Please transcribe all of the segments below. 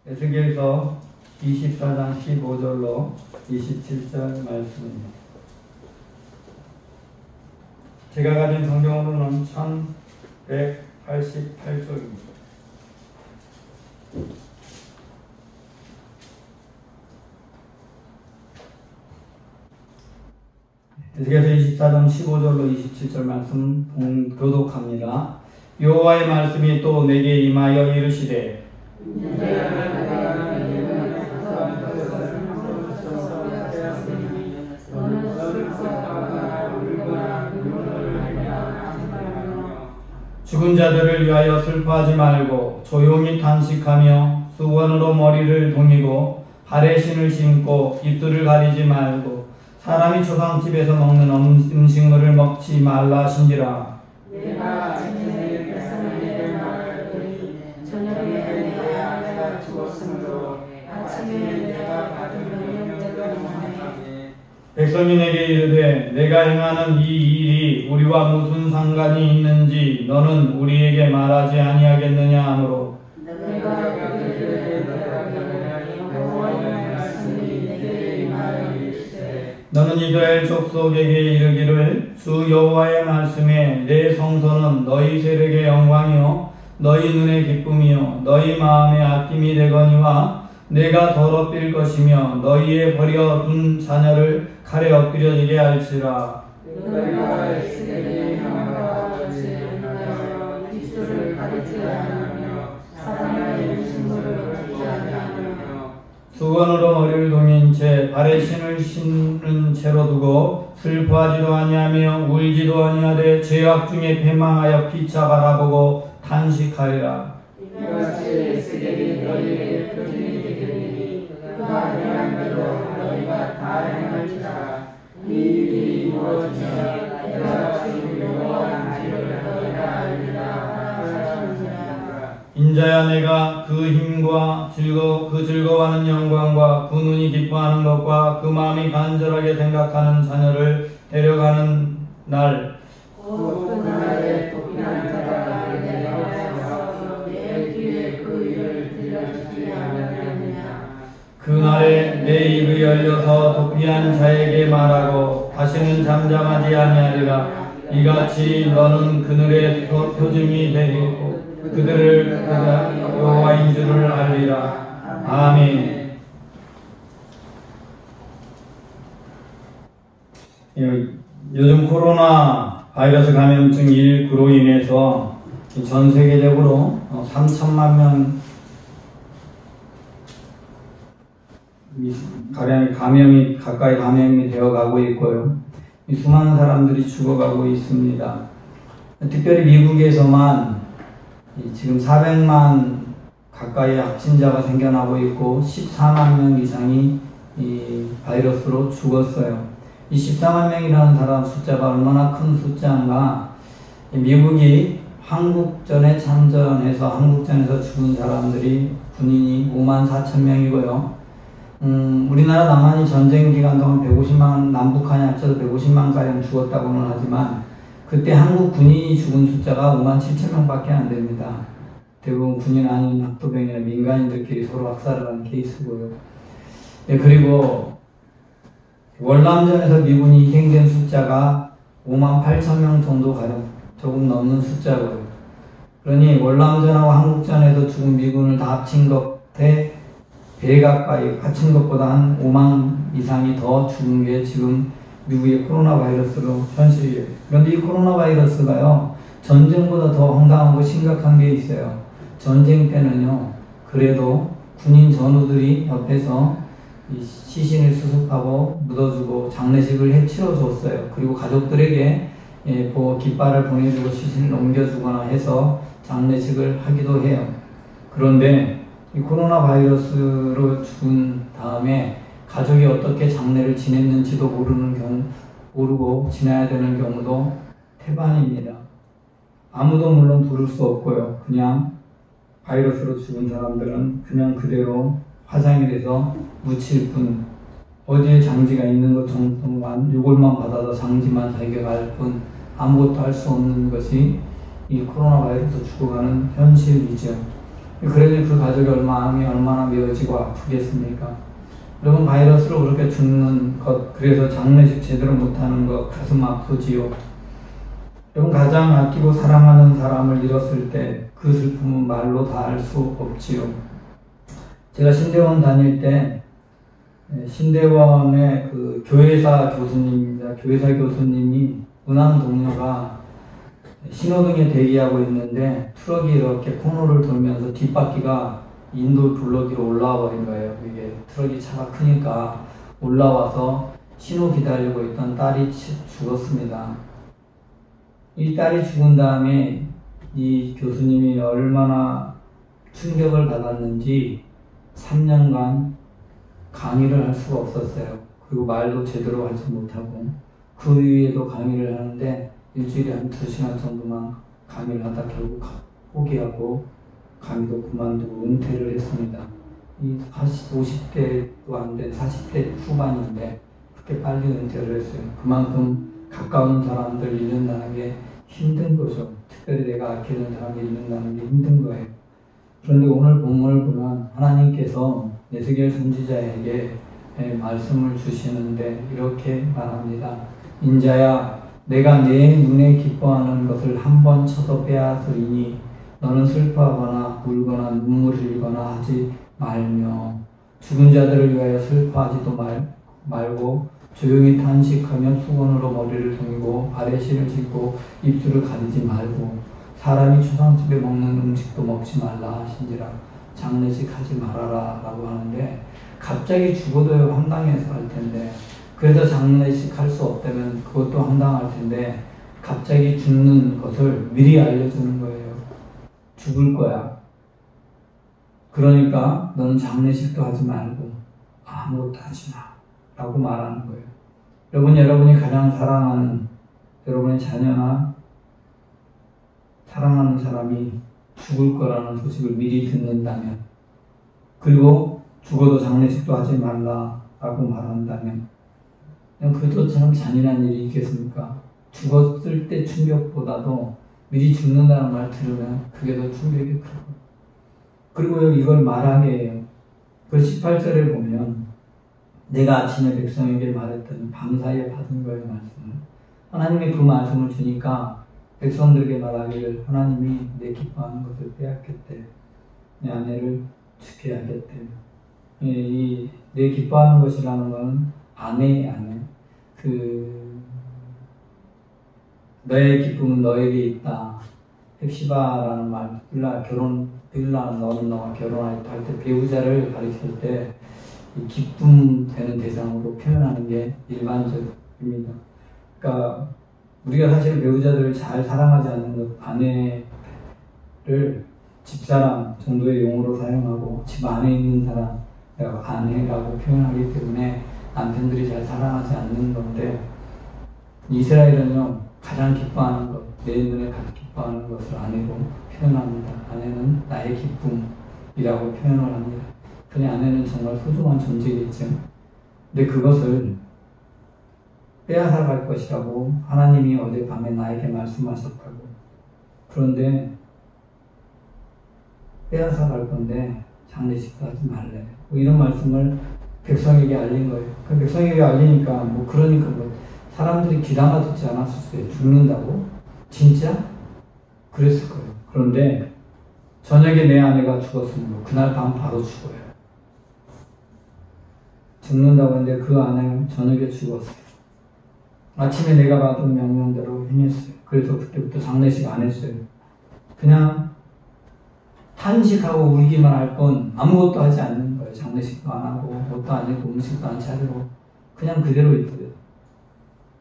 에스겔서 24장 15절로 27절 말씀입니다. 제가 가진 성경으로는 1188쪽입니다. 에스겔서 24장 15절로 27절 말씀 교독합니다. 여호와의 말씀이 또 내게 임하여 이르시되 죽은 자들을 위하여 슬퍼하지 말고 조용히 탄식하며 수건으로 머리를 동이고 발에 신을 신고 입술을 가리지 말고 사람이 초상집에서 먹는 음식물을 먹지 말라 하신지라. 내가 아침에 백성을 내게 말하더니 저녁에 내가 죽었으므로 아침에 내가 받은 명령대로 행하니 백성이 내게 이르되 내가 행하는 이 일이 우리와 무슨 상관이 있는지 너는 우리에게 말하지 아니하겠느냐 하므로 내가 그들에게 여호와의 말씀이 내게 임하여 이르시되 너는 이스라엘 족속에게 이르기를 주 여호와의 말씀에 내 성소는 너희 세력의 영광이요 너희 눈의 기쁨이요 너희 마음의 아낌이 되거니와 내가 더럽힐 것이며 너희의 버려둔 자녀를 칼에 엎드려지게 할지라. 너희가 에스겔의 명과 같이 행하여 입술을 가리지 않으며 사람의 음식물을 먹지 않으며 수건으로 머리를 동인 채 발에 신을 신은 채로 두고 슬퍼하지도 아니하며 울지도 아니하되 죄악 중에 패망하여 피차 바라보고 탄식하리라. 이같이 에스겔이 너희에게 표징이 되리니 그가 행한 대로 너희가 다 행할지라. 이 일이 이루어지면 내가 주 여호와인 줄을 너희가 알리라 하시니라. 인자야 내가 그 힘과 그 즐거워하는 영광과 그 눈이 기뻐하는 것과 그 마음이 간절하게 생각하는 자녀를 데려가는 날 곧 그날에 도피한 자가 내게 나와서 내 귀에 그 일을 들려주지 않겠느냐. 그날에 내 입이 열려서 도피한 자에게 말하고 다시는 잠잠하지 아니하리라. 이같이 너는 그늘의 표징이 되리고 그들을 여호와인 줄을 알리라. 아멘. 요즘 코로나 바이러스 감염증 19로 인해서 전 세계적으로 3천만 명 가량의 가까이 감염이 되어가고 있고요. 수많은 사람들이 죽어가고 있습니다. 특별히 미국에서만 지금 400만 가까이 확진자가 생겨나고 있고 14만 명 이상이 이 바이러스로 죽었어요. 이 14만 명이라는 사람 숫자가 얼마나 큰 숫자인가. 미국이 한국전에 참전해서 한국전에서 죽은 사람들이 군인이 5만 4천 명이고요. 우리나라 남한이 전쟁 기간 동안 150만, 남북한이 합쳐서 150만가량 죽었다고는 하지만 그때 한국 군인이 죽은 숫자가 5만 7천 명밖에 안 됩니다. 대부분 군인 아닌 학도병이나 민간인들끼리 서로 학살을 한 케이스고요. 네, 그리고 월남전에서 미군이 희생된 숫자가 5만 8천 명 정도 가량 조금 넘는 숫자고요. 그러니 월남전하고 한국전에서 죽은 미군을 다 합친 것에 배 가까이 합친 것보다 한 5만 이상이 더 죽은 게 지금 미국의 코로나 바이러스로 현실이에요. 그런데 이 코로나 바이러스가요, 전쟁보다 더 황당하고 심각한 게 있어요. 전쟁 때는요, 그래도 군인 전우들이 옆에서 이 시신을 수습하고 묻어주고 장례식을 해치러줬어요. 그리고 가족들에게 깃발을 보내주고 시신을 넘겨주거나 해서 장례식을 하기도 해요. 그런데 이 코로나 바이러스로 죽은 다음에 가족이 어떻게 장례를 지냈는지도 모르고 지나야 되는 경우도 태반입니다. 아무도 물론 부를 수 없고요. 그냥 바이러스로 죽은 사람들은 그냥 그대로 화상이 돼서 묻힐 뿐, 어디에 장지가 있는 것 정도만 요걸만 받아서 장지만 발견할 뿐 아무것도 할 수 없는 것이 이 코로나 바이러스 죽어가는 현실이죠. 그러니 그 가족이 마음이 얼마나 미어지고 아프겠습니까? 여러분, 바이러스로 그렇게 죽는 것, 그래서 장례식 제대로 못하는 것 가슴 아프지요. 여러분, 가장 아끼고 사랑하는 사람을 잃었을 때 그 슬픔은 말로 다 할 수 없지요. 제가 신대원 다닐 때 신대원의 그 교회사 교수님입니다. 교회사 교수님이 은한 동료가 신호등에 대기하고 있는데 트럭이 이렇게 코너를 돌면서 뒷바퀴가 인도 블럭위로 올라와 버린 거예요. 이게 트럭이 차가 크니까 올라와서 신호 기다리고 있던 딸이 죽었습니다. 이 딸이 죽은 다음에 이 교수님이 얼마나 충격을 받았는지 3년간 강의를 할 수가 없었어요. 그리고 말도 제대로 하지 못하고 그 위에도 강의를 하는데 일주일에 한 2시간 정도만 강의를 하다 결국 포기하고 강의도 그만두고 은퇴를 했습니다. 이 50대도 안 된 40대 후반인데 그렇게 빨리 은퇴를 했어요. 그만큼 가까운 사람들 잃는다는 게 힘든 거죠. 특별히 내가 아끼는 사람을 잃는다는 게 힘든 거예요. 그런데 오늘 본문을 보면 하나님께서 에스겔 선지자에게 말씀을 주시는데 이렇게 말합니다. 인자야, 내가 내 눈에 기뻐하는 것을 한 번 쳐서 빼앗으리니 너는 슬퍼하거나 울거나 눈물을 흘리거나 하지 말며 죽은 자들을 위하여 슬퍼하지도 말고 조용히 탄식하며 수건으로 머리를 동이고 발에 실을 짚고 입술을 가리지 말고 사람이 추상집에 먹는 음식도 먹지 말라 하신지라. 장례식 하지 말아라 라고 하는데 갑자기 죽어도 황당해서 할 텐데 그래서 장례식 할 수 없다면 그것도 황당할 텐데 갑자기 죽는 것을 미리 알려주는 거예요. 죽을 거야. 그러니까 너는 장례식도 하지 말고 아무것도 하지 마 라고 말하는 거예요. 여러분이 가장 사랑하는 여러분의 자녀나 사랑하는 사람이 죽을 거라는 소식을 미리 듣는다면, 그리고 죽어도 장례식도 하지 말라라고 말한다면 그것도 참 잔인한 일이 있겠습니까? 죽었을 때 충격보다도 미리 죽는다는 말 들으면 그게 더 충격이 크고, 그리고 이걸 말하게 해요. 그 18절에 보면 내가 아침에 백성에게 말했더니 밤사이에 받은 거예요, 말씀을. 하나님이 그 말씀을 주니까 백성들에게 말하기를 하나님이 내 기뻐하는 것을 빼앗겠대. 내 아내를 죽게 하겠대. 내 기뻐하는 것이라는 것은 아내. 너의 기쁨은 너에게 있다. 헵시바라는 말, 빌라는 너는 너와 결혼하였다 할 때 배우자를 가리킬 때 기쁨 되는 대상으로 표현하는 게 일반적입니다. 그러니까 우리가 사실 배우자들을 잘 사랑하지 않는 것, 아내를 집사람 정도의 용어로 사용하고 집 안에 있는 사람, 아내라고 표현하기 때문에 남편들이 잘 사랑하지 않는 건데, 이스라엘은요 가장 기뻐하는 것, 내 눈에 가장 기뻐하는 것을 아내로 표현합니다. 아내는 나의 기쁨이라고 표현을 합니다. 그냥 아내는 정말 소중한 존재겠죠. 근데 그것을 빼앗아 갈 것이라고 하나님이 어젯밤에 나에게 말씀하셨다고. 그런데 빼앗아 갈 건데 장례식도 하지 말래. 뭐 이런 말씀을 백성에게 알린 거예요. 그 백성에게 알리니까 그러니까 사람들이 귀담아 듣지 않았었어요. 죽는다고? 진짜? 그랬을 거예요. 그런데 저녁에 내 아내가 죽었으므로 그날 밤 바로 죽어요. 죽는다고 했는데 그 아내는 저녁에 죽었어요. 아침에 내가 받은 명령대로 행했어요. 그래서 그때부터 장례식 안 했어요. 그냥 탄식하고 울기만 할 뿐 아무것도 하지 않는 거예요. 장례식도 안 하고 옷도 안 입고 음식도 안 차리고 그냥 그대로 있어요.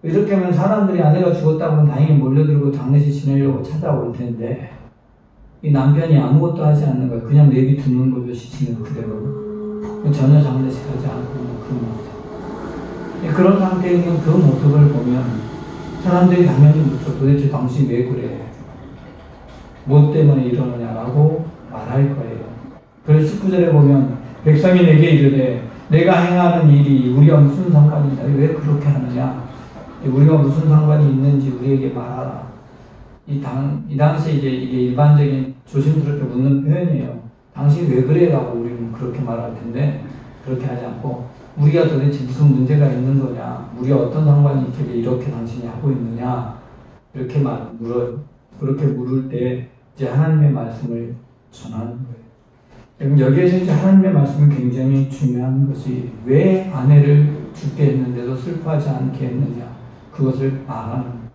이렇게 하면 사람들이 아내가 죽었다고 하면 당연히 몰려들고 장례식 지내려고 찾아올 텐데 이 남편이 아무것도 하지 않는 거예요. 그냥 내비 두는 거죠. 시치는 그대로. 전혀 장례식하지 않고 그 모습. 그런 상태에 있는 그 모습을 보면 사람들이 당연히 묻죠. 도대체 당신 왜 그래? 뭐 때문에 이러느냐라고 말할 거예요. 그래서 19절에 보면 백성이 내게 이르되 내가 행하는 일이 우리와 무슨 상관이 있냐? 왜 그렇게 하느냐? 우리가 무슨 상관이 있는지 우리에게 말하라. 이 당시에 이게 일반적인 조심스럽게 묻는 표현이에요. 당신 왜 그래? 라고 우리는 그렇게 말할 텐데 그렇게 하지 않고 우리가 도대체 무슨 문제가 있는 거냐, 우리가 어떤 상관이 있길래 이렇게 당신이 하고 있느냐, 이렇게 물어요. 그렇게 물을 때 이제 하나님의 말씀을 전하는 거예요. 그럼 여기에서 이제 하나님의 말씀이 굉장히 중요한 것이 왜 아내를 죽게 했는데도 슬퍼하지 않게 했느냐, 그것을 말하는 거예요.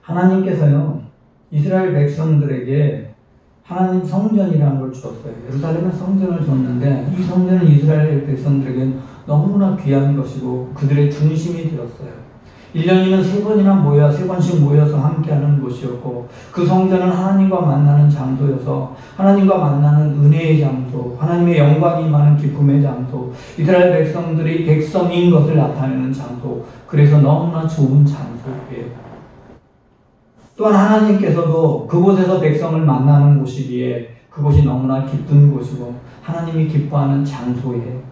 하나님께서요, 이스라엘 백성들에게 하나님 성전이라는 걸 주었어요. 예루살렘에 성전을 줬는데 이 성전은 이스라엘 백성들에게는 너무나 귀한 것이고 그들의 중심이 되었어요. 1년이면 3번이나 세 번씩 모여서 함께하는 곳이었고 그 성전은 하나님과 만나는 장소여서 하나님과 만나는 은혜의 장소, 하나님의 영광이 임하는 기쁨의 장소, 이스라엘 백성들이 백성인 것을 나타내는 장소, 그래서 너무나 좋은 장소예요. 또한 하나님께서도 그곳에서 백성을 만나는 곳이기에 그곳이 너무나 기쁜 곳이고 하나님이 기뻐하는 장소예요.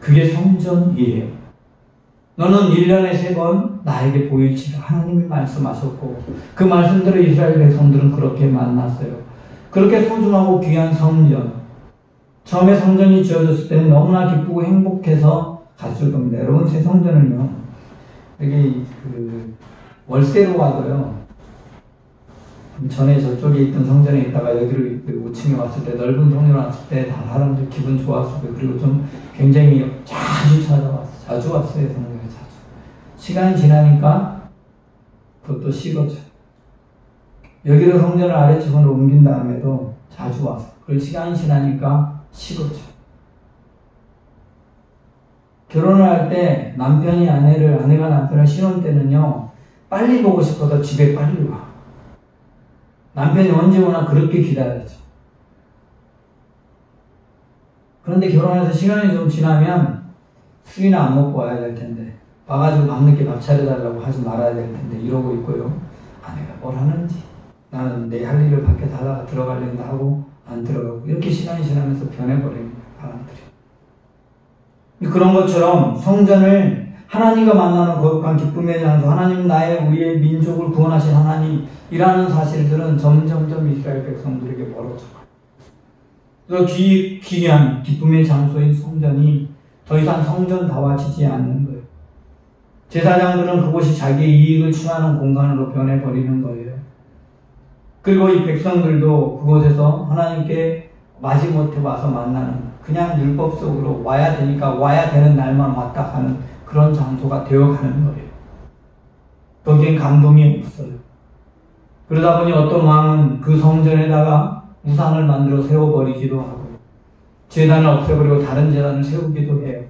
그게 성전이에요. 너는 1년에 3번 나에게 보일지라 하나님이 말씀하셨고 그 말씀대로 이스라엘 백성들은 그렇게 만났어요. 그렇게 소중하고 귀한 성전, 처음에 성전이 지어졌을 때는 너무나 기쁘고 행복해서 갔을 겁니다. 여러분, 새 성전을요, 여기 월세로 가도요, 전에 저쪽에 있던 성전에 있다가 여기로 5층에 왔을 때, 넓은 성전에 왔을 때 다 사람들 기분 좋았어요. 그리고 좀 굉장히 자주 찾아왔어요. 자주 왔어요, 성전에 자주. 시간이 지나니까 그것도 식어져. 여기로 성전을 아래쪽으로 옮긴 다음에도 자주 왔어요. 그리고 시간이 지나니까 식어져. 결혼을 할 때 아내가 남편을 신혼 때는요, 빨리 보고 싶어서 집에 빨리 와. 남편이 언제 오나 그렇게 기다렸죠. 그런데 결혼해서 시간이 좀 지나면 술이나 안 먹고 와야 될 텐데, 와가지고 밤늦게 밥 차려달라고 하지 말아야 될 텐데 이러고 있고요. 아내가 뭘 하는지, 나는 내 할 일을 밖에 다 들어가려는다 하고 안 들어가고, 이렇게 시간이 지나면서 변해버린 사람들이. 그런 것처럼 성전을 하나님과 만나는 거룩한 기쁨의 장소, 하나님 우리의 민족을 구원하신 하나님이라는 사실들은 점점점 이스라엘 백성들에게 멀어져가요. 그 귀한 기쁨의 장소인 성전이 더 이상 성전다워지지 않는 거예요. 제사장들은 그곳이 자기의 이익을 취하는 공간으로 변해버리는 거예요. 그리고 이 백성들도 그곳에서 하나님께 마지못해 와서 만나는, 그냥 율법 속으로 와야 되니까 와야 되는 날만 왔다 가는 그런 장소가 되어가는 거예요. 거기엔 감동이 없어요. 그러다 보니 어떤 왕은 그 성전에다가 우상을 만들어 세워버리기도 하고 제단을 없애버리고 다른 제단을 세우기도 해요.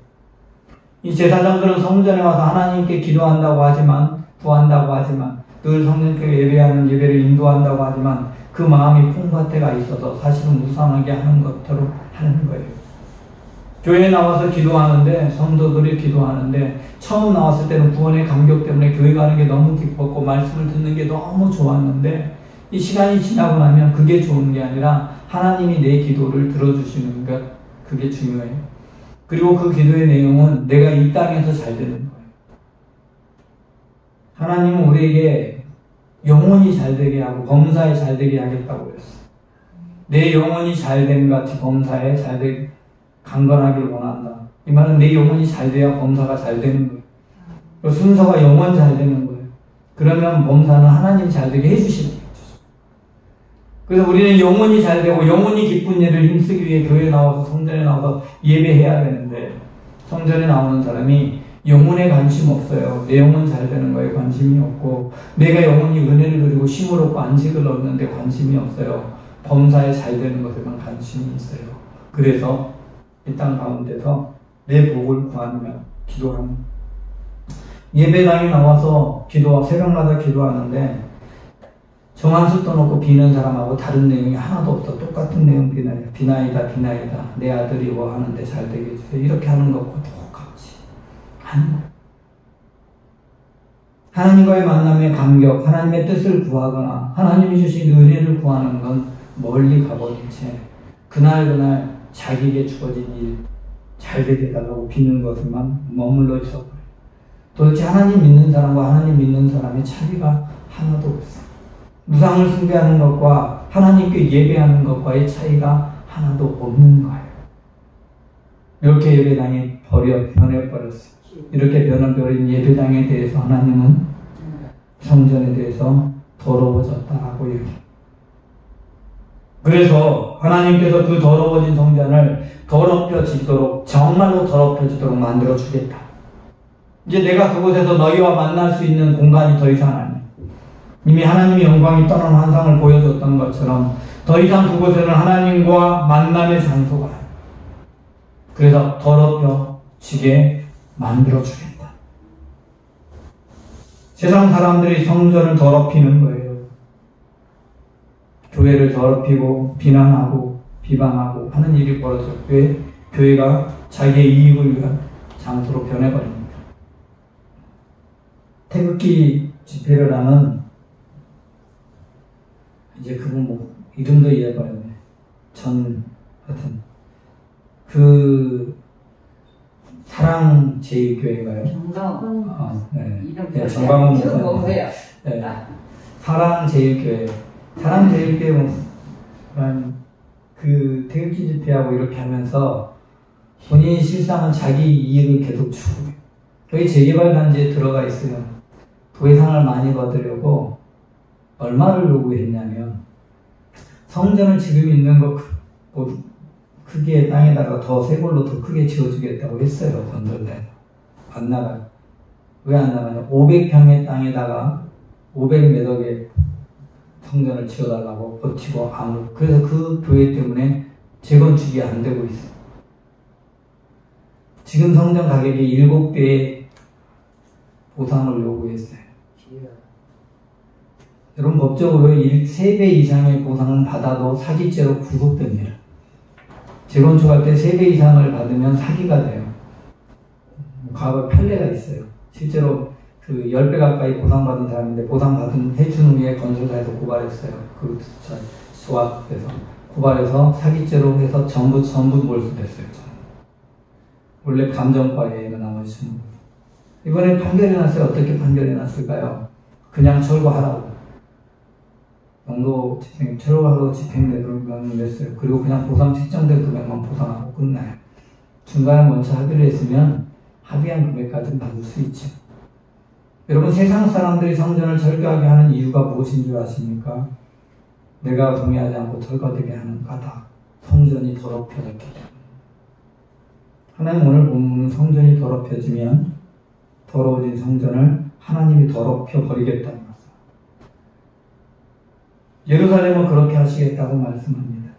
이 제사장들은 성전에 와서 하나님께 기도한다고 하지만, 구한다고 하지만, 늘 성전께 예배하는 예배를 인도한다고 하지만 그 마음이 콩밭에가 있어서 사실은 우상하게 하는 것처럼 하는 거예요. 교회에 나와서 기도하는데, 성도들이 기도하는데, 처음 나왔을 때는 구원의 감격 때문에 교회 가는 게 너무 기뻤고 말씀을 듣는 게 너무 좋았는데, 이 시간이 지나고 나면 그게 좋은 게 아니라 하나님이 내 기도를 들어주시는 것, 그게 중요해요. 그리고 그 기도의 내용은 내가 이 땅에서 잘 되는 거예요. 하나님은 우리에게 영혼이 잘 되게 하고 범사에 잘 되게 하겠다고 그랬어요. 내 영혼이 잘 된 같이 범사에 잘 되게 강건하길 원한다. 이 말은 내 영혼이 잘 돼야 범사가 잘 되는 거예요. 순서가 영혼 잘 되는 거예요. 그러면 범사는 하나님 잘 되게 해주시는 거예요. 그래서 우리는 영혼이 잘 되고 영혼이 기쁜 일을 힘쓰기 위해 교회에 나와서 성전에 나와서 예배해야 되는데, 성전에 나오는 사람이 영혼에 관심 없어요. 내 영혼 잘 되는 거에 관심이 없고, 내가 영혼이 은혜를 누리고 쉼을 얻고 안식을 얻는데 관심이 없어요. 범사에 잘 되는 것에만 관심이 있어요. 그래서 이 땅 가운데서 내 복을 구하며 기도하는, 예배당에 나와서 새벽마다 기도하는데 정한수 떠놓고 비는 사람하고 다른 내용이 하나도 없어. 똑같은 내용 비나이다 내 아들이 뭐 하는데 잘 되게 해주세요. 이렇게 하는 것과 똑같이 하는 거예요. 하나님과의 만남의 감격, 하나님의 뜻을 구하거나 하나님이 주신 은혜를 구하는 건 멀리 가버린 채 그날 자기에게 주어진 일 잘 되게 해달라고 비는 것에만 머물러 있어버려요. 도대체 하나님 믿는 사람과 하나님 믿는 사람의 차이가 하나도 없어요. 우상을 숭배하는 것과 하나님께 예배하는 것과의 차이가 하나도 없는 거예요. 이렇게 예배당이 변해버렸어요. 이렇게 변해버린 예배당에 대해서 하나님은 성전에 대해서 더러워졌다라고 얘기해요. 그래서 하나님께서 그 더러워진 성전을 더럽혀지도록, 정말로 더럽혀지도록 만들어주겠다. 이제 내가 그곳에서 너희와 만날 수 있는 공간이 더 이상 아니에요. 이미 하나님의 영광이 떠난 환상을 보여줬던 것처럼 더 이상 그곳에는 하나님과 만남의 장소가 아니에요. 그래서 더럽혀지게 만들어주겠다. 세상 사람들이 성전을 더럽히는 거예요. 교회를 더럽히고 비난하고 비방하고 하는 일이 벌어져요. 왜? 교회가 자기의 이익을 위한 장소로 변해버립니다. 태극기 집회를 하는, 이제 그분 뭐 이름도 잊어버렸네. 하여튼 그 사랑 제일교회가요? 정광훈. 네, 정광훈 목사님. 네. 사랑 제일교회. 사랑 제일교회 목사님 그 태극기 집회하고 이렇게 하면서 본인이 실상은 자기 이익을 계속 추구해요. 여기 재개발 단지에 들어가 있어요. 부회상을 많이 받으려고 얼마를 요구했냐면 성전을 지금 있는 것 크기의 땅에다가 더 새 걸로 더 크게 지어주겠다고 했어요. 전전대에서. 안 나가요. 왜 안 나가냐? 500평의 땅에다가 500몇 억의 성전을 지어달라고 버티고 그래서 그 교회 때문에 재건축이 안 되고 있어요. 지금 성전 가격이 7배의 보상을 요구했어요. 여러분 법적으로 3배 이상의 보상을 받아도 사기죄로 구속됩니다. 재건축할 때 3배 이상을 받으면 사기가 돼요. 과거 판례가 있어요. 실제로 그 10배 가까이 보상받은 사람인데 보상받은 해준 후에 건설사에서 고발했어요. 그 조합에서 고발해서 사기죄로 해서 전부 몰수됐어요. 원래 감정과예요. 나머지 전부. 이번에 판결이 났어요. 어떻게 판결이 났을까요? 그냥 철거하라고. 영도 집행, 철거하고 집행되도록 명령을 냈어요. 그리고 그냥 보상 책정된 금액만 보상하고 끝나요. 중간에 먼저 합의를 했으면 합의한 금액까지는 받을 수 있죠. 여러분 세상 사람들이 성전을 철거하게 하는 이유가 무엇인 줄 아십니까? 내가 동의하지 않고 철거되게 하는 까닭. 성전이 더럽혀졌기 때문에. 하나님 오늘 본문은 성전이 더럽혀지면 더러워진 성전을 하나님이 더럽혀 버리겠다는 것입니다. 예루살렘은 그렇게 하시겠다고 말씀합니다.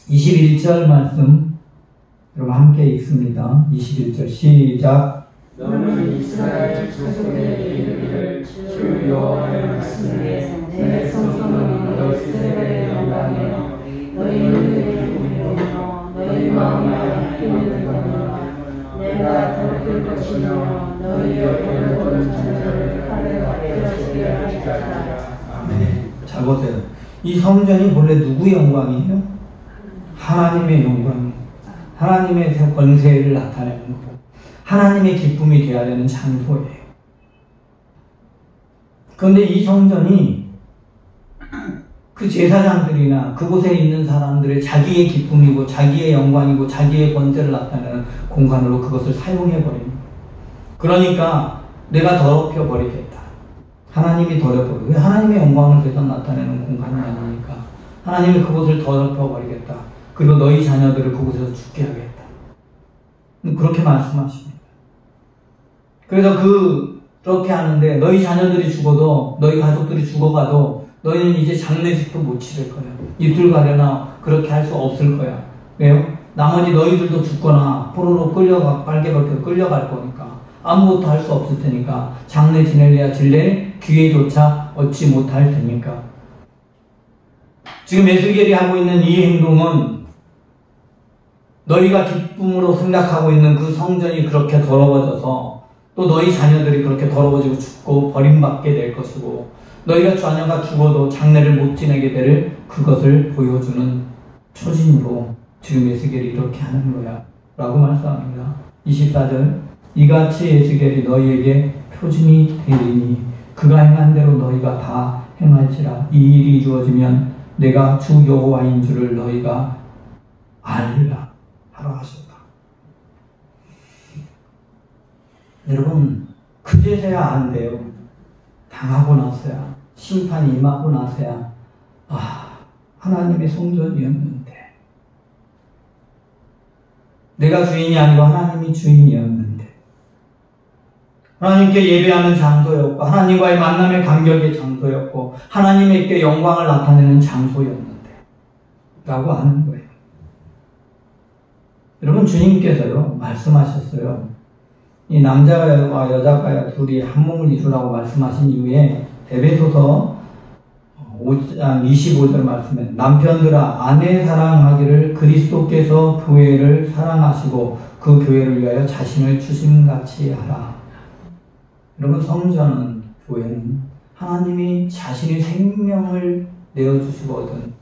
21절 말씀 여러분 함께 읽습니다. 21절 시작. 너는 이스라엘 자손에게 이르기를 주 여호와의 말씀에 내 성전은 너희 세대의 영광이요 너희 눈에 기쁨이요 너희 마음에 힘이 되거니와 내가 더럽힐 것이며 너희 옆에 모든 자녀를 칼에 베어지게 하리라. 네, 잘 보세요. 이 성전이 본래 누구의 영광이에요? 하나님의 영광이에요. 하나님의 권세를 나타내는 거고 하나님의 기쁨이 되어야 되는 장소예요. 그런데 이 성전이 그 제사장들이나 그곳에 있는 사람들의 자기의 기쁨이고 자기의 영광이고 자기의 권세를 나타내는 공간으로 그것을 사용해버립니다. 그러니까 내가 더럽혀버리겠다. 하나님이 더럽혀버리고 왜 하나님의 영광을 계속 나타내는 공간이 아니니까 하나님이 그곳을 더럽혀버리겠다. 그리고 너희 자녀들을 그곳에서 죽게 하겠다. 그렇게 말씀하십니다. 그래서 그렇게 하는데 너희 자녀들이 죽어도 너희 가족들이 죽어가도 너희는 이제 장례식도 못 치를 거야. 입술 가려나 그렇게 할 수 없을 거야. 왜요? 나머지 너희들도 죽거나 포로로 빨개 벗겨 끌려갈 거니까 아무것도 할 수 없을 테니까 장례 지낼래야 질래 기회조차 얻지 못할 테니까. 지금 에스겔이 하고 있는 이 행동은 너희가 기쁨으로 생각하고 있는 그 성전이 그렇게 더러워져서 또 너희 자녀들이 그렇게 더러워지고 죽고 버림받게 될 것이고 너희가 자녀가 죽어도 장례를 못 지내게 될 그것을 보여주는 초진으로 지금 에스겔이 이렇게 하는 거야 라고 말씀합니다. 24절 이같이 에스겔이 너희에게 표징이 되리니 그가 행한 대로 너희가 다 행할지라. 이 일이 이루어지면 내가 주 여호와인 줄을 너희가 알리라 하라 하셨다. 여러분, 그제서야 안돼요. 당하고 나서야, 심판이 임하고 나서야, 하나님의 성전이었는데, 내가 주인이 아니고 하나님이 주인이었는데, 하나님께 예배하는 장소였고, 하나님과의 만남의 간격의 장소였고, 하나님께 영광을 나타내는 장소였는데 라고 하는 거예요. 여러분, 주님께서요 말씀하셨어요. 이 남자와 여자가 둘이 한 몸을 이루라고 말씀하신 이후에 에베소서 5장 25절 말씀에 남편들아 아내 사랑하기를 그리스도께서 교회를 사랑하시고 그 교회를 위하여 자신을 주심같이 하라. 여러분, 성전은, 교회는 하나님이 자신의 생명을 내어주시고 얻은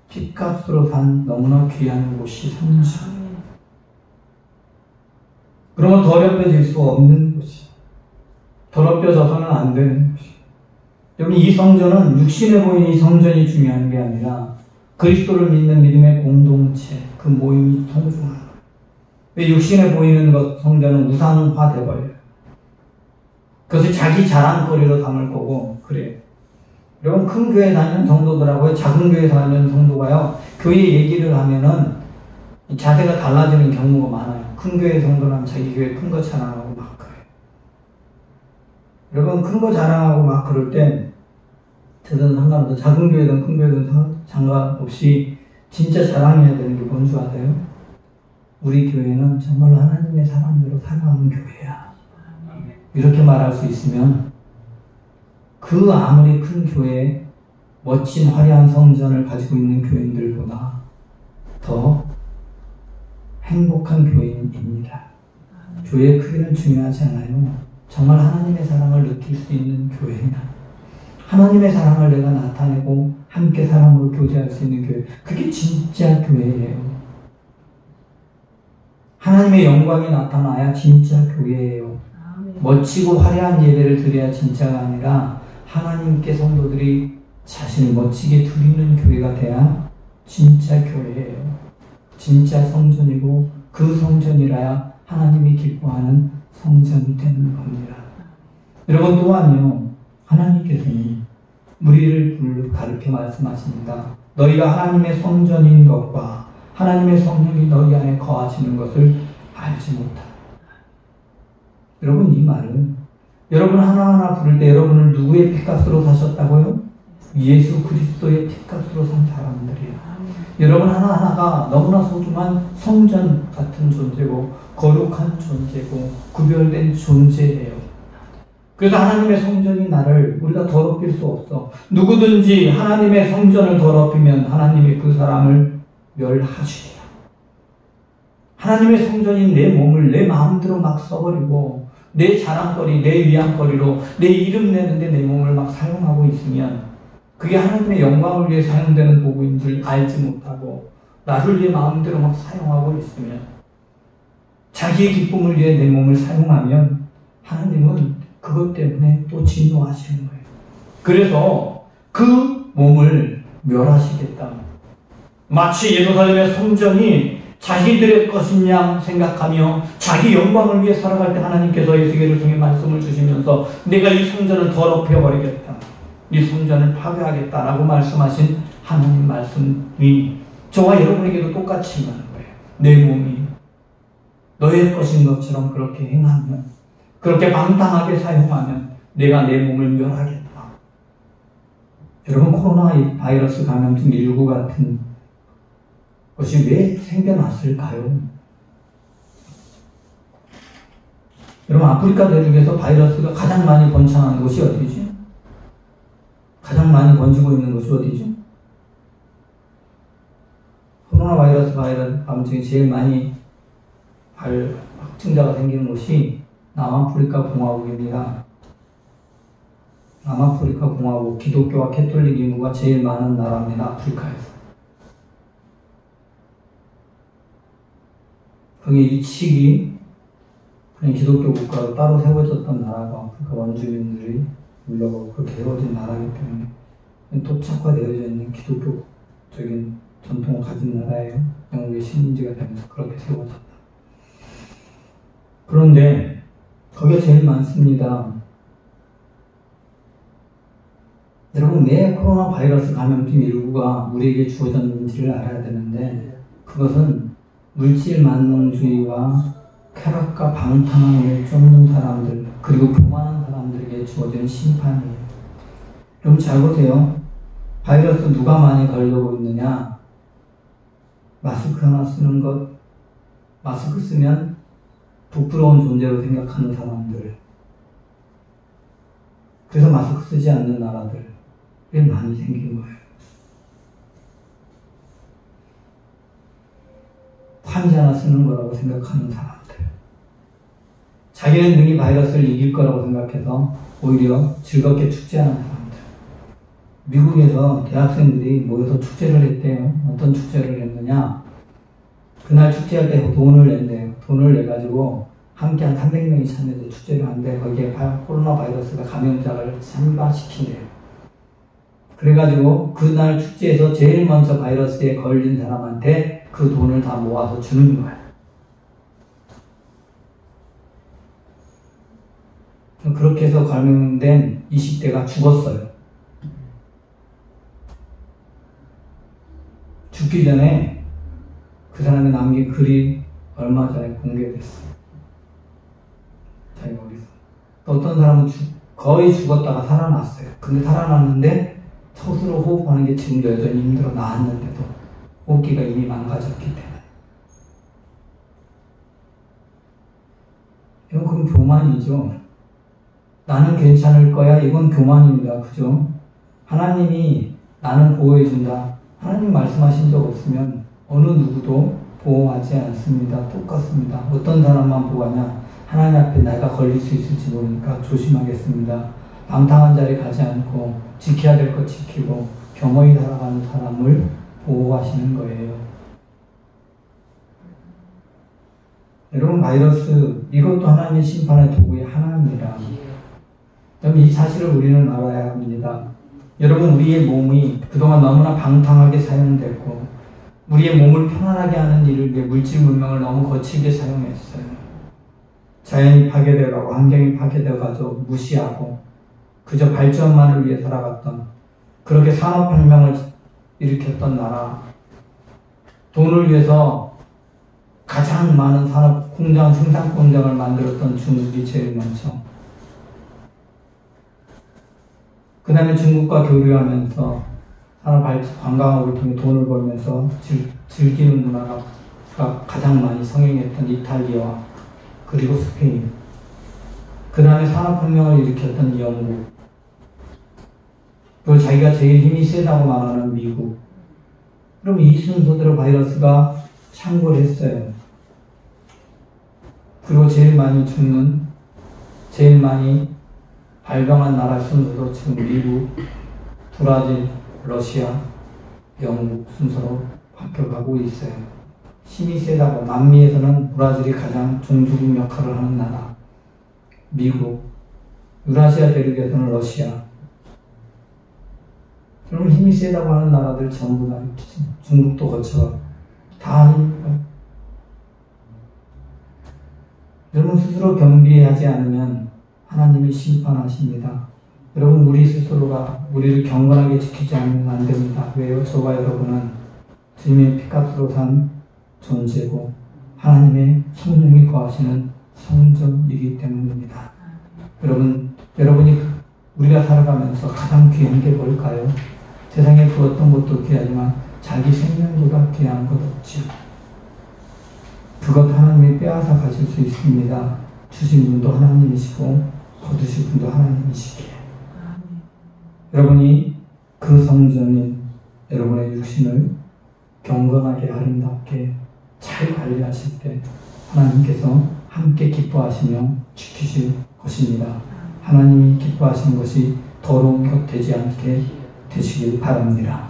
핏값으로 산 너무나 귀한 곳이 성전. 그러면 더럽혀질 수 없는 곳이, 더럽혀져서는 안 되는 곳이. 여러분, 이 성전은 육신에 보이는 이 성전이 중요한 게 아니라 그리스도를 믿는 믿음의 공동체, 그 모임이 소중한 거예요. 왜 육신에 보이는 것, 성전은 우상화돼버려요. 그것을 자기 자랑거리로 삼을 거고, 그래요. 여러분, 큰 교회 다니는 성도들하고요, 작은 교회 다니는 성도가요, 교회 얘기를 하면은 자세가 달라지는 경우가 많아요. 큰 교회 성도는 자기 교회 큰 거 자랑하고 막 그래요. 여러분, 큰 거 자랑하고 막 그럴 땐 저는 상관없어. 작은 교회든 큰 교회든 상관없이 진짜 자랑해야 되는 게 뭔 줄 아세요? 우리 교회는 정말 하나님의 사람들로 사랑하는 교회야. 이렇게 말할 수 있으면 그 아무리 큰 교회, 멋진 화려한 성전을 가지고 있는 교인들보다 더 행복한 교인입니다. 교회의 크기는 중요하지 않아요. 정말 하나님의 사랑을 느낄 수 있는 교회냐, 하나님의 사랑을 내가 나타내고 함께 사랑으로 교제할 수 있는 교회, 그게 진짜 교회예요. 하나님의 영광이 나타나야 진짜 교회예요. 멋지고 화려한 예배를 드려야 진짜가 아니라 하나님께 성도들이 자신을 멋지게 드리는 교회가 돼야 진짜 교회예요. 진짜 성전이고 그 성전이라야 하나님이 기뻐하는 성전이 되는 겁니다. 여러분, 또한요, 하나님께서는 우리를 가르쳐 말씀하십니다. 너희가 하나님의 성전인 것과 하나님의 성령이 너희 안에 거하시는 것을 알지 못하라. 여러분, 이 말은 여러분 하나하나 부를 때 여러분을 누구의 핏값으로 사셨다고요? 예수 그리스도의 핏값으로 산 사람들이에요. 여러분 하나하나가 너무나 소중한 성전 같은 존재고 거룩한 존재고 구별된 존재예요. 그래서 하나님의 성전인 나를 우리가 더럽힐 수 없어. 누구든지 하나님의 성전을 더럽히면 하나님이 그 사람을 멸하시리라. 하나님의 성전인 내 몸을 내 마음대로 막 써버리고 내 자랑거리, 내 위안거리로 내 이름 내는데 내 몸을 막 사용하고 있으면 그게 하나님의 영광을 위해 사용되는 도구인 줄 알지 못하고 나를 위해 마음대로 막 사용하고 있으면, 자기의 기쁨을 위해 내 몸을 사용하면 하나님은 그것 때문에 또 진노하시는 거예요. 그래서 그 몸을 멸하시겠다. 마치 예루살렘의 성전이 자기들의 것인 양 생각하며 자기 영광을 위해 살아갈 때 하나님께서 에스겔을 통해 말씀을 주시면서 내가 이 성전을 더럽혀버리겠다, 이 성전을 파괴하겠다라고 말씀하신 하나님 말씀이 저와 여러분에게도 똑같이 임하는 거예요. 내 몸이 너의 것인 것처럼 그렇게 행하면, 그렇게 방탕하게 사용하면 내가 내 몸을 멸하겠다. 여러분, 코로나 바이러스 감염증 19 같은 것이 왜 생겨났을까요? 여러분, 아프리카 대륙에서 바이러스가 가장 많이 번창하는 곳이 어디죠? 가장 많이 번지고 있는 곳이 어디죠? 코로나 바이러스 감염증이 제일 많이 확진자가 생기는 곳이 남아프리카 공화국입니다. 남아프리카 공화국, 기독교와 캐톨릭 인구가 제일 많은 나라입니다. 아프리카에서. 거기 위치기 그냥 기독교 국가로 따로 세워졌던 나라가 아프리카 원주민들이 물러가고 그렇게 세워진 나라이기 때문에 토착화되어져 있는 기독교적인 전통을 가진 나라예요. 영국의 식민지가 되면서 그렇게 세워졌다. 그런데 거기에 제일 많습니다. 여러분, 왜 코로나 바이러스 감염증 일부가 우리에게 주어졌는지를 알아야 되는데, 그것은 물질 만능주의와 쾌락과 방탕함을 쫓는 사람들, 그리고 교만한 사람들에게 주어진 심판이에요. 여러분 잘 보세요. 바이러스 누가 많이 걸리고 있느냐? 마스크 하나 쓰는 것, 마스크 쓰면 부끄러운 존재로 생각하는 사람들, 그래서 마스크 쓰지 않는 나라들이 많이 생긴 거예요. 환지 하나 쓰는 거라고 생각하는 사람들, 자기는 능히 바이러스를 이길 거라고 생각해서 오히려 즐겁게 축제하는 사람들. 미국에서 대학생들이 모여서 축제를 했대요. 어떤 축제를 했느냐? 그날 축제할 때 돈을 낸대요. 돈을 내가지고 함께 한 300명이 참여해서 축제를 하는데 거기에 코로나 바이러스가 감염자를 참가시킨대요. 그래가지고 그날 축제에서 제일 먼저 바이러스에 걸린 사람한테 그 돈을 다 모아서 주는 거예요. 그렇게 해서 감염된 20대가 죽었어요. 죽기 전에 그 사람이 남긴 글이 얼마 전에 공개됐어요. 자기가 어디서. 또 어떤 사람은 거의 죽었다가 살아났어요. 근데 살아났는데 스스로 호흡하는 게 지금 여전히 힘들어. 나았는데도 호흡기가 이미 망가졌기 때문에. 이건 그럼 교만이죠. 나는 괜찮을 거야. 이건 교만입니다. 그죠? 하나님이 나는 보호해준다. 하나님 말씀하신 적 없으면 어느 누구도 보호하지 않습니다. 똑같습니다. 어떤 사람만 보호하냐? 하나님 앞에 내가 걸릴 수 있을지 모르니까 조심하겠습니다. 방탕한 자리에 가지 않고 지켜야 될 것 지키고 겸허히 살아가는 사람을 보호하시는 거예요. 여러분, 바이러스 이것도 하나님의 심판의 도구의 하나입니다. 여러분, 이 사실을 우리는 알아야 합니다. 여러분, 우리의 몸이 그동안 너무나 방탕하게 사용됐고 우리의 몸을 편안하게 하는 일을 위해 물질 문명을 너무 거칠게 사용했어요. 자연이 파괴되어가고 환경이 파괴되어가지고 무시하고 그저 발전만을 위해 살아갔던, 그렇게 산업혁명을 일으켰던 나라, 돈을 위해서 가장 많은 산업 공장, 생산 공장을 만들었던 중국이 제일 먼저, 그 다음에 중국과 교류하면서 산업 관광업을 통해 돈을 벌면서 즐기는 문화가 가장 많이 성행했던 이탈리아, 그리고 스페인, 그 다음에 산업혁명을 일으켰던 영국, 그리고 자기가 제일 힘이 세다고 말하는 미국. 그럼 이 순서대로 바이러스가 창궐 했어요. 그리고 제일 많이 죽는, 제일 많이 발병한 나라 순서도 지금 미국, 브라질, 러시아, 영국 순서로 바뀌어가고 있어요. 힘이 세다고, 남미에서는 브라질이 가장 종주국 역할을 하는 나라, 미국, 유라시아 대륙에서는 러시아. 그럼 힘이 세다고 하는 나라들 전부 다 중국도 거쳐 다 아닙니까? 여러분, 스스로 겸비하지 않으면 하나님이 심판하십니다. 여러분, 우리 스스로가 우리를 경건하게 지키지 않으면 안 됩니다. 왜요? 저와 여러분은 주님의 피값으로 산 존재고 하나님의 성령이 거하시는 성전이기 때문입니다. 여러분이 우리가 살아가면서 가장 귀한 게 뭘까요? 세상에 그 어떤 것도 귀하지만 자기 생명보다 귀한 것 없지요. 그것 하나님이 빼앗아 가질 수 있습니다. 주신 분도 하나님이시고 거두신 분도 하나님이시기에. 여러분이 그 성전인 여러분의 육신을 경건하게 아름답게 잘 관리하실 때 하나님께서 함께 기뻐하시며 지키실 것입니다. 하나님이 기뻐하시는 것이 더러운 것 되지 않게 되시길 바랍니다.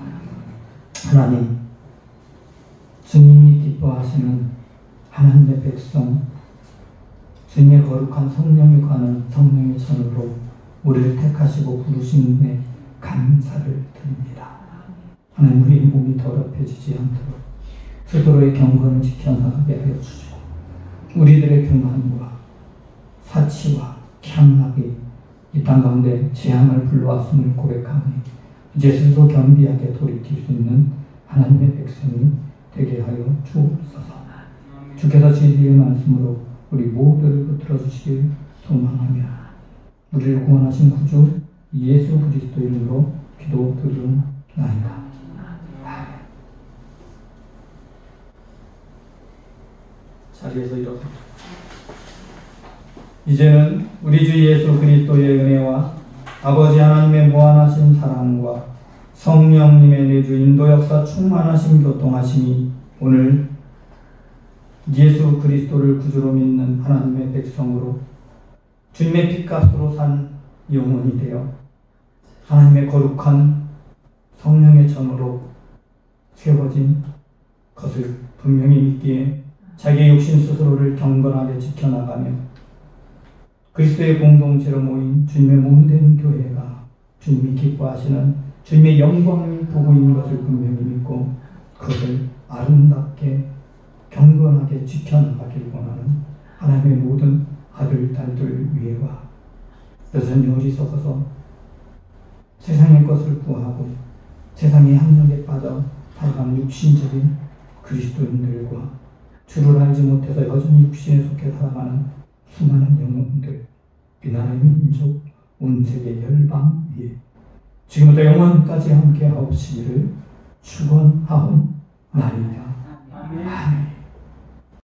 하나님, 주님이 기뻐하시는 하나님의 백성, 주님의 거룩한 성령이 가는 성령의 전으로 우리를 택하시고 부르시는데 감사를 드립니다. 하나님, 우리의 몸이 더럽혀지지 않도록 스스로의 경건을 지켜나가게 하여 주시고, 우리들의 교만과 사치와 쾌락이 이 땅 가운데 재앙을 불러왔음을 고백하니 이제 스스로 겸비하게 돌이킬 수 있는 하나님의 백성이 되게 하여 주옵소서. 주께서 진리의 말씀으로 우리 모두를 붙들어 주시길 소망하며 우리를 구원하신 구주 예수 그리스도 이름으로 기도드리옵나이다. 자리에서 일어서 이제는 우리 주 예수 그리스도의 은혜와 아버지 하나님의 무한하신 사랑과 성령님의 내주 인도 역사 충만하신 교통하심이 오늘 예수 그리스도를 구주로 믿는 하나님의 백성으로 주님의 핏값으로 산 영혼이 되어 하나님의 거룩한 성령의 전으로 세워진 것을 분명히 믿기에 자기의 육신 스스로를 경건하게 지켜나가며 그리스도의 공동체로 모인 주님의 몸된 교회가 주님이 기뻐하시는 주님의 영광을 보고 있는 것을 분명히 믿고 그것을 아름답게 경건하게 지켜나가길 원하는 하나님의 모든 아들, 딸들 위에와 여전히 어리석어서 세상의 것을 구하고 세상의 학력에 빠져 살아가는 육신적인 그리스도인들과 주를 알지 못해서 여전히 육신에 속해 살아가는 수많은 영혼들, 이 나라의 민족, 온 세계 열방 위에 지금부터 영원까지 함께 하옵시기를 축원하옵나이다. 아멘.